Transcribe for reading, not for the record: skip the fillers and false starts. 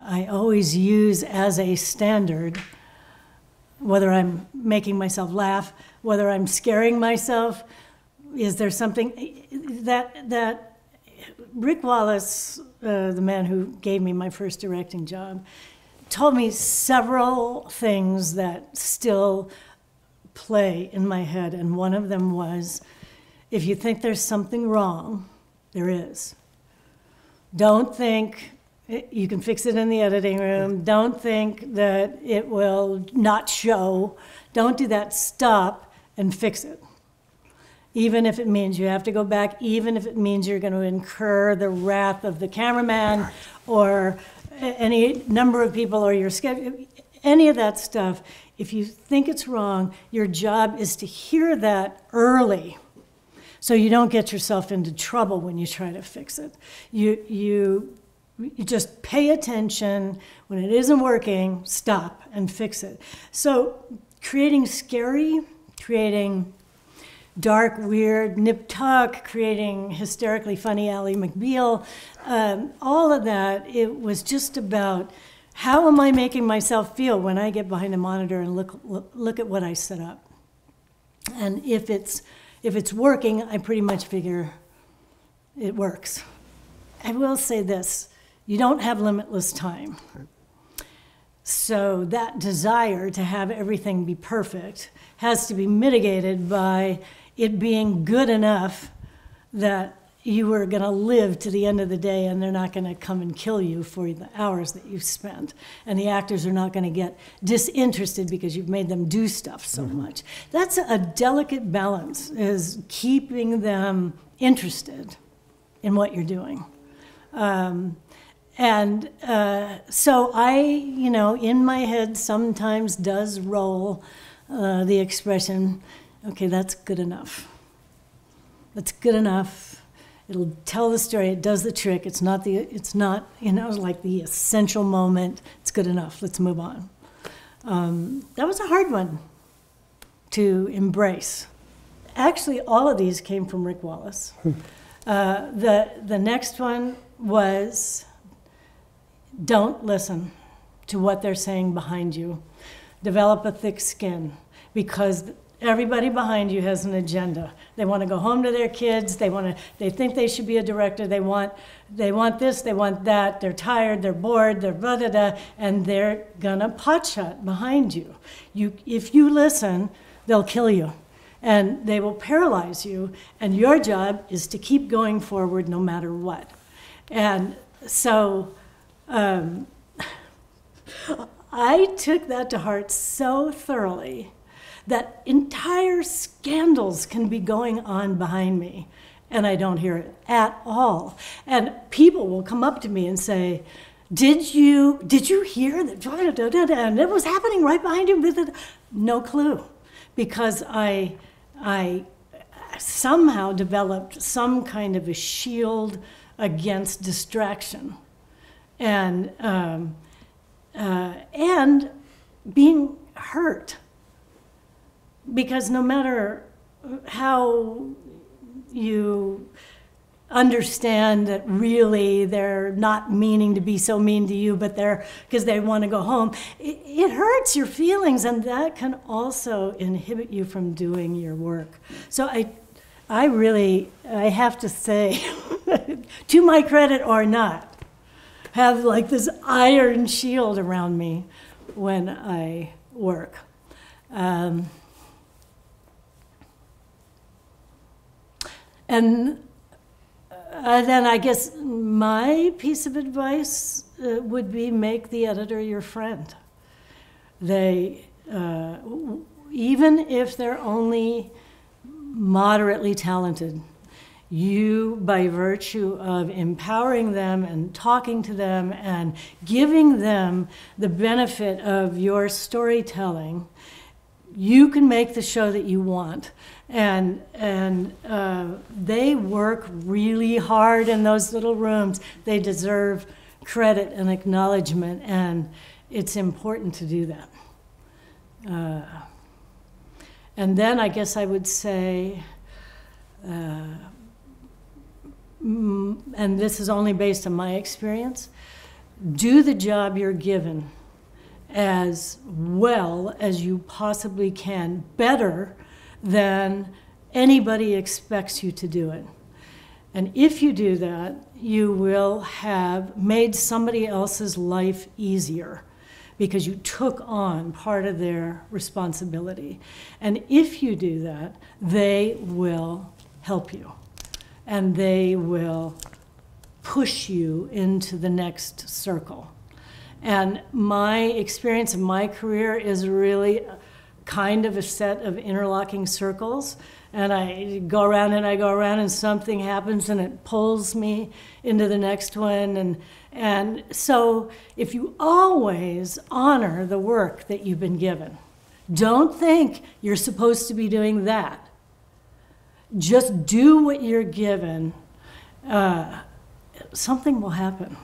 I always use as a standard, whether I'm making myself laugh, whether I'm scaring myself. Is there something that Rick Wallace, the man who gave me my first directing job, told me several things that still play in my head, and one of them was, if you think there's something wrong, there is. Don't think you can fix it in the editing room. Don't think that it will not show. Don't do that. Stop and fix it. Even if it means you have to go back, even if it means you're going to incur the wrath of the cameraman or any number of people or your schedule, any of that stuff. If you think it's wrong, your job is to hear that early so you don't get yourself into trouble when you try to fix it. You just pay attention. When it isn't working, stop and fix it. So creating scary, creating dark, weird, nip-tuck, creating hysterically funny Ally McBeal, all of that, it was just about how am I making myself feel when I get behind a monitor and look at what I set up. And if it's working, I pretty much figure it works. I will say this, you don't have limitless time. So that desire to have everything be perfect has to be mitigated by it being good enough that you are going to live to the end of the day and they're not going to come and kill you for the hours that you've spent. And the actors are not going to get disinterested because you've made them do stuff so much. That's a delicate balance, is keeping them interested in what you're doing. So I, in my head sometimes does roll the expression, okay, that's good enough. That's good enough. It'll tell the story, it does the trick. It's not like the essential moment. It's good enough, let's move on. That was a hard one to embrace. Actually, all of these came from Rick Wallace. The next one was, don't listen to what they're saying behind you. Develop a thick skin, because everybody behind you has an agenda. They want to go home to their kids. They think they should be a director. They want this, they want that. They're tired, they're bored, they're blah, blah, blah, and they're gonna potshot behind you. If you listen, they'll kill you, and they will paralyze you, and your job is to keep going forward no matter what. And so I took that to heart so thoroughly that entire scandals can be going on behind me, and I don't hear it at all. And people will come up to me and say, did you hear that? And it was happening right behind you? No clue, because I somehow developed some kind of a shield against distraction. And being hurt. Because no matter how you understand that really they're not meaning to be so mean to you, but because they want to go home, it hurts your feelings, and that can also inhibit you from doing your work. So I really have to say, to my credit or not, have like this iron shield around me when I work. And then I guess my piece of advice would be, make the editor your friend. They, even if they're only moderately talented, you, by virtue of empowering them and talking to them and giving them the benefit of your storytelling, you can make the show that you want. And they work really hard in those little rooms. They deserve credit and acknowledgement, and it's important to do that. And then I guess I would say, and this is only based on my experience, do the job you're given as well as you possibly can, better than anybody expects you to do it. And if you do that, you will have made somebody else's life easier because you took on part of their responsibility. And if you do that, they will help you and they will push you into the next circle. And my experience in my career is really kind of a set of interlocking circles. And I go around and I go around and something happens and it pulls me into the next one. And so if you always honor the work that you've been given, don't think you're supposed to be doing that. Just do what you're given. Something will happen.